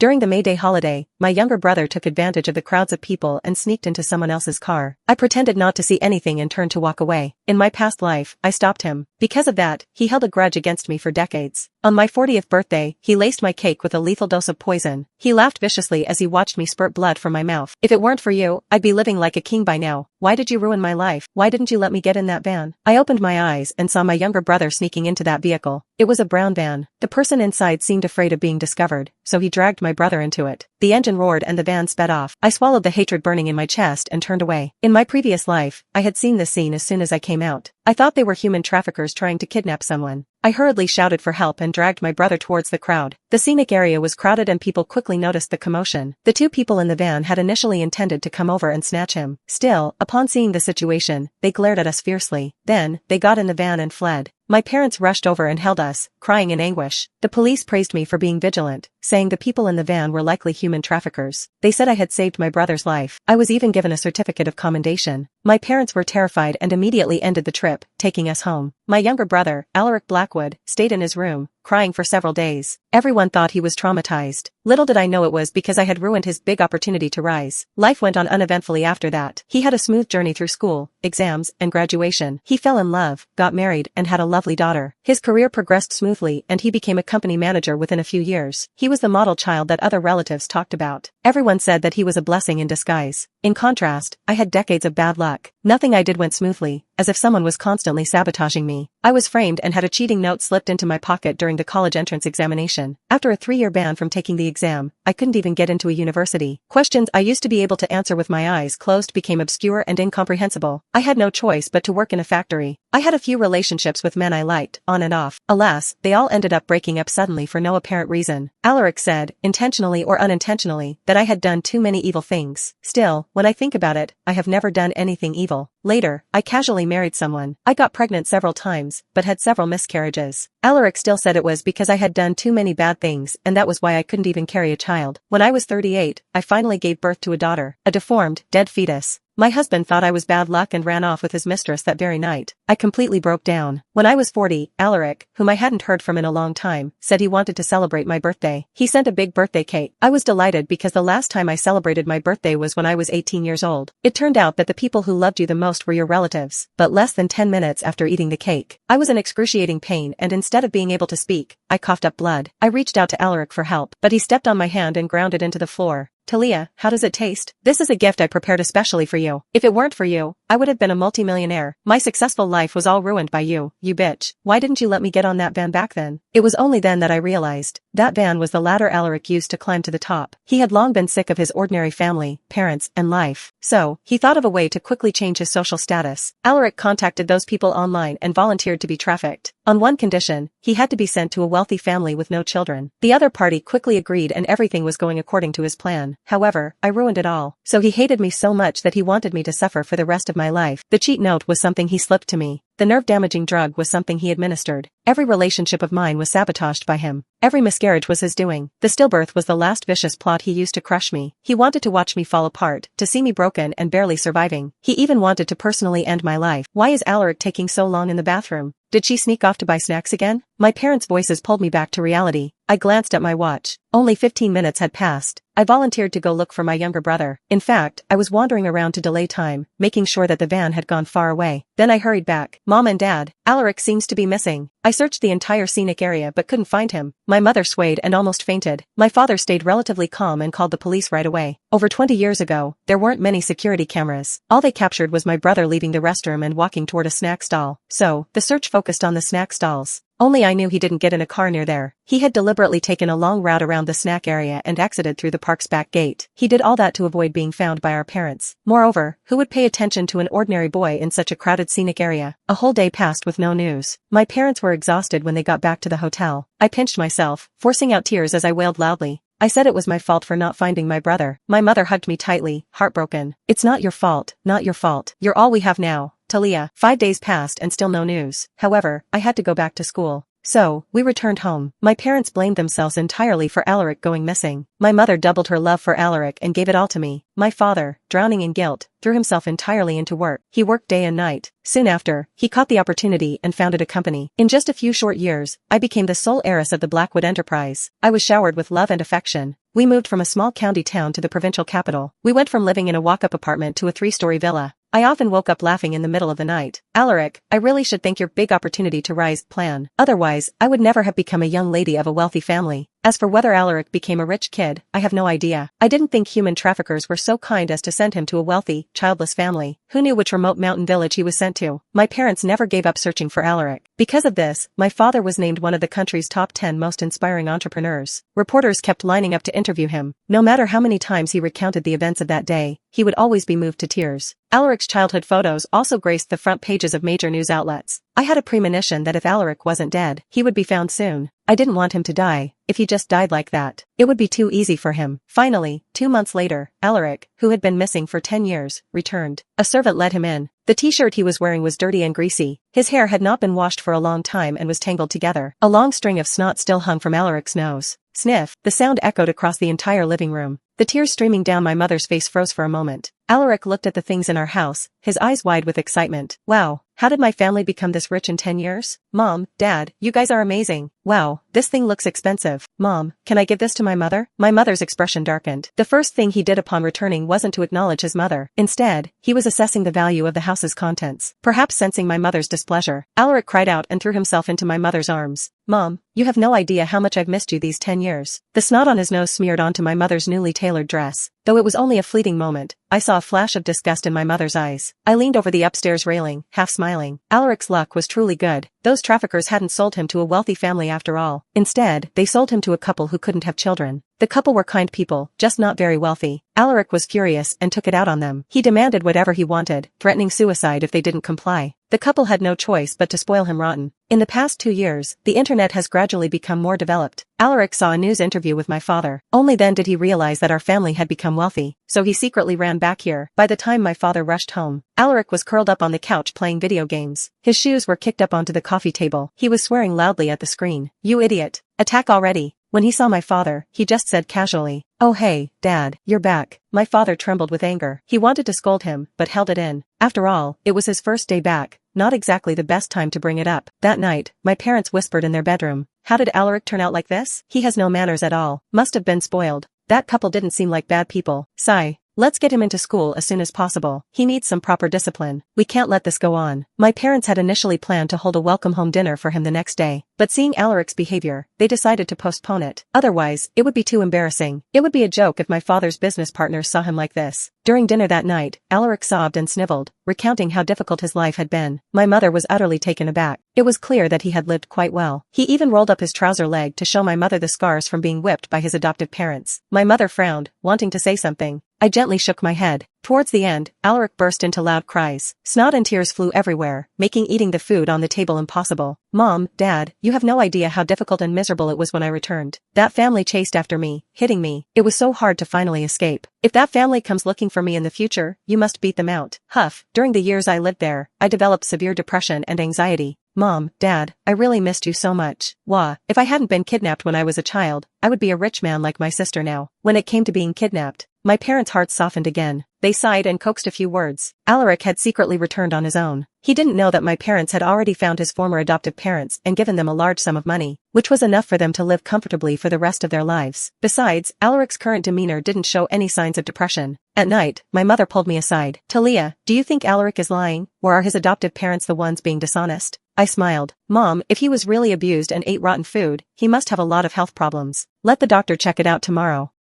During the May Day holiday, my younger brother took advantage of the crowds of people and sneaked into someone else's car. I pretended not to see anything and turned to walk away. In my past life, I stopped him. Because of that, he held a grudge against me for decades. On my 40th birthday, he laced my cake with a lethal dose of poison. He laughed viciously as he watched me spurt blood from my mouth. If it weren't for you, I'd be living like a king by now. Why did you ruin my life? Why didn't you let me get in that van? I opened my eyes and saw my younger brother sneaking into that vehicle. It was a brown van. The person inside seemed afraid of being discovered, so he dragged my brother into it. The engine roared and the van sped off. I swallowed the hatred burning in my chest and turned away. In my previous life, I had seen this scene as soon as I came out. I thought they were human traffickers trying to kidnap someone. I hurriedly shouted for help and dragged my brother towards the crowd. The scenic area was crowded and people quickly noticed the commotion. The two people in the van had initially intended to come over and snatch him. Still, upon seeing the situation, they glared at us fiercely. Then, they got in the van and fled. My parents rushed over and held us, crying in anguish. The police praised me for being vigilant, saying the people in the van were likely human traffickers. They said I had saved my brother's life. I was even given a certificate of commendation. My parents were terrified and immediately ended the trip, taking us home. My younger brother, Alaric Blackwood, stayed in his room, crying for several days. Everyone thought he was traumatized. Little did I know it was because I had ruined his big opportunity to rise. Life went on uneventfully after that. He had a smooth journey through school, exams, and graduation. He fell in love, got married, and had a lovely daughter. His career progressed smoothly and he became a company manager within a few years. He was the model child that other relatives talked about. Everyone said that he was a blessing in disguise. In contrast, I had decades of bad luck. Nothing I did went smoothly, as if someone was constantly sabotaging me. I was framed and had a cheating note slipped into my pocket during the college entrance examination. After a 3-year ban from taking the exam, I couldn't even get into a university. Questions I used to be able to answer with my eyes closed became obscure and incomprehensible. I had no choice but to work in a factory. I had a few relationships with men I liked, on and off. Alas, they all ended up breaking up suddenly for no apparent reason. Alaric said, intentionally or unintentionally, that I had done too many evil things. Still, when I think about it, I have never done anything evil. Later, I casually married someone. I got pregnant several times, but had several miscarriages. Alaric still said it was because I had done too many bad things and that was why I couldn't even carry a child. When I was 38, I finally gave birth to a daughter, a deformed, dead fetus. My husband thought I was bad luck and ran off with his mistress that very night. I completely broke down. When I was 40, Alaric, whom I hadn't heard from in a long time, said he wanted to celebrate my birthday. He sent a big birthday cake. I was delighted because the last time I celebrated my birthday was when I was 18 years old. It turned out that the people who loved you the most were your relatives. But less than 10 minutes after eating the cake, I was in excruciating pain and instead of being able to speak, I coughed up blood. I reached out to Alaric for help, but he stepped on my hand and ground it into the floor. Talia, how does it taste? This is a gift I prepared especially for you. If it weren't for you, I would have been a multimillionaire. My successful life was all ruined by you, you bitch. Why didn't you let me get on that van back then? It was only then that I realized. That van was the ladder Alaric used to climb to the top. He had long been sick of his ordinary family, parents, and life. So, he thought of a way to quickly change his social status. Alaric contacted those people online and volunteered to be trafficked. On one condition, he had to be sent to a wealthy family with no children. The other party quickly agreed and everything was going according to his plan. However, I ruined it all. So he hated me so much that he wanted me to suffer for the rest of my life. The cheat note was something he slipped to me. The nerve-damaging drug was something he administered. Every relationship of mine was sabotaged by him. Every miscarriage was his doing. The stillbirth was the last vicious plot he used to crush me. He wanted to watch me fall apart, to see me broken and barely surviving. He even wanted to personally end my life. Why is Alaric taking so long in the bathroom? Did she sneak off to buy snacks again? My parents' voices pulled me back to reality. I glanced at my watch. Only 15 minutes had passed. I volunteered to go look for my younger brother. In fact, I was wandering around to delay time, making sure that the van had gone far away. Then I hurried back. Mom and Dad, Alaric seems to be missing. I searched the entire scenic area but couldn't find him. My mother swayed and almost fainted. My father stayed relatively calm and called the police right away. Over 20 years ago, there weren't many security cameras. All they captured was my brother leaving the restroom and walking toward a snack stall. So, the search focused on the snack stalls. Only I knew he didn't get in a car near there. He had deliberately taken a long route around the snack area and exited through the park's back gate. He did all that to avoid being found by our parents. Moreover, who would pay attention to an ordinary boy in such a crowded scenic area? A whole day passed with no news. My parents were exhausted when they got back to the hotel. I pinched myself, forcing out tears as I wailed loudly. I said it was my fault for not finding my brother. My mother hugged me tightly, heartbroken. It's not your fault, not your fault. You're all we have now, Talia. 5 days passed and still no news. However, I had to go back to school. So, we returned home. My parents blamed themselves entirely for Alaric going missing. My mother doubled her love for Alaric and gave it all to me. My father, drowning in guilt, threw himself entirely into work. He worked day and night. Soon after, he caught the opportunity and founded a company. In just a few short years, I became the sole heiress of the Blackwood enterprise. I was showered with love and affection. We moved from a small county town to the provincial capital. We went from living in a walk-up apartment to a 3-story villa. I often woke up laughing in the middle of the night. Alaric, I really should thank your big opportunity to rise plan. Otherwise, I would never have become a young lady of a wealthy family. As for whether Alaric became a rich kid, I have no idea. I didn't think human traffickers were so kind as to send him to a wealthy, childless family. Who knew which remote mountain village he was sent to? My parents never gave up searching for Alaric. Because of this, my father was named one of the country's top 10 most inspiring entrepreneurs. Reporters kept lining up to interview him. No matter how many times he recounted the events of that day, he would always be moved to tears. Alaric's childhood photos also graced the front pages of major news outlets. I had a premonition that if Alaric wasn't dead, he would be found soon. I didn't want him to die. If he just died like that, it would be too easy for him. Finally, 2 months later, Alaric, who had been missing for 10 years, returned. A servant let him in. The t-shirt he was wearing was dirty and greasy. His hair had not been washed for a long time and was tangled together. A long string of snot still hung from Alaric's nose. Sniff, the sound echoed across the entire living room. The tears streaming down my mother's face froze for a moment. Alaric looked at the things in our house, his eyes wide with excitement. Wow, how did my family become this rich in 10 years? Mom, Dad, you guys are amazing. Wow, this thing looks expensive. Mom, can I give this to my mother? My mother's expression darkened. The first thing he did upon returning wasn't to acknowledge his mother. Instead, he was assessing the value of the house's contents. Perhaps sensing my mother's displeasure, Alaric cried out and threw himself into my mother's arms. Mom, you have no idea how much I've missed you these 10 years. The snot on his nose smeared onto my mother's newly tailored dress. Though it was only a fleeting moment, I saw a flash of disgust in my mother's eyes. I leaned over the upstairs railing, half smiling. Alaric's luck was truly good. Those traffickers hadn't sold him to a wealthy family after all. Instead, they sold him to a couple who couldn't have children. The couple were kind people, just not very wealthy. Alaric was furious and took it out on them. He demanded whatever he wanted, threatening suicide if they didn't comply. The couple had no choice but to spoil him rotten. In the past 2 years, the internet has gradually become more developed. Alaric saw a news interview with my father. Only then did he realize that our family had become wealthy, so he secretly ran back here. By the time my father rushed home, Alaric was curled up on the couch playing video games. His shoes were kicked up onto the coffee table. He was swearing loudly at the screen. You idiot. Attack already. When he saw my father, he just said casually, "Oh hey, Dad, you're back." My father trembled with anger. He wanted to scold him, but held it in. After all, it was his first day back, not exactly the best time to bring it up. That night, my parents whispered in their bedroom, "How did Alaric turn out like this? He has no manners at all. Must have been spoiled. That couple didn't seem like bad people. Sigh. Let's get him into school as soon as possible. He needs some proper discipline. We can't let this go on." My parents had initially planned to hold a welcome home dinner for him the next day, but seeing Alaric's behavior, they decided to postpone it. Otherwise, it would be too embarrassing. It would be a joke if my father's business partners saw him like this. During dinner that night, Alaric sobbed and sniveled, recounting how difficult his life had been. My mother was utterly taken aback. It was clear that he had lived quite well. He even rolled up his trouser leg to show my mother the scars from being whipped by his adoptive parents. My mother frowned, wanting to say something. I gently shook my head. Towards the end, Alaric burst into loud cries. Snot and tears flew everywhere, making eating the food on the table impossible. Mom, Dad, you have no idea how difficult and miserable it was when I returned. That family chased after me, hitting me. It was so hard to finally escape. If that family comes looking for me in the future, you must beat them out. Huff, during the years I lived there, I developed severe depression and anxiety. Mom, Dad, I really missed you so much. Wah, if I hadn't been kidnapped when I was a child, I would be a rich man like my sister now. When it came to being kidnapped, my parents' hearts softened again. They sighed and coaxed a few words. Alaric had secretly returned on his own. He didn't know that my parents had already found his former adoptive parents and given them a large sum of money, which was enough for them to live comfortably for the rest of their lives. Besides, Alaric's current demeanor didn't show any signs of depression. At night, my mother pulled me aside. Talia, do you think Alaric is lying, or are his adoptive parents the ones being dishonest? I smiled. Mom, if he was really abused and ate rotten food, he must have a lot of health problems. Let the doctor check it out tomorrow.